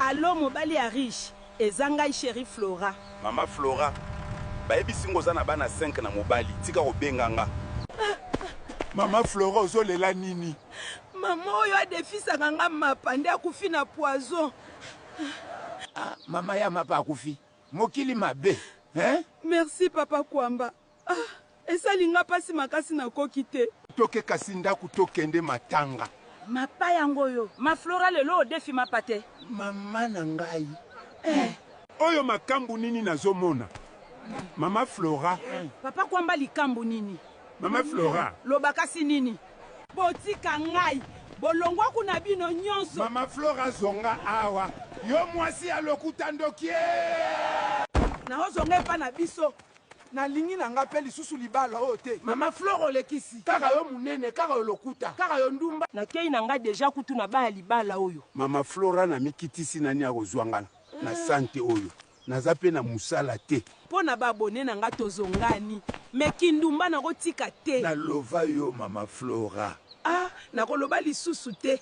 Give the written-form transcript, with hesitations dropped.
Allo mobali ya riche ezanga chérie Flora. Mama Flora, bayebi singo za na bana 5 na mobali tika kobenganga. Mama Flora ozolela nini? Mama oyo adefisa kanga mapande akufi na poison. Mama ya mapa akufi. Mokili mabe. Hein? Merci papa Kwamba. Esalinga pasi makasi na kokite. Toke kasinda kutokende matanga. Mapa yango yo. Ma Flora lelo odefi mapate. Mama na ngai. Oyo makambu nini nazomona? Mama Flora. Papa Kwamba likambu nini? Mama Flora. Lobakasi nini? Botika ngai. Bolongwa kuna bino nyonso. Mama Flora zonga awa. Yo mwasi alokuta ndokie. Na ozonga pa na biso. Na lingi na ngape lisusu libala ote. Mama Flora olekisi. Kaka yo munene, kaka yo lokuta, kaka yo ndumba. Na kei na nga deja kutu na ba libala oyo. Mama Flora na mikitisi nani akozwangana. Na sante oyo. Naza pe na musala te. Pona babone na nga tozongani. Mekindumba na kotika te. Na lova yo Mama Flora. Na koloba lisusu te.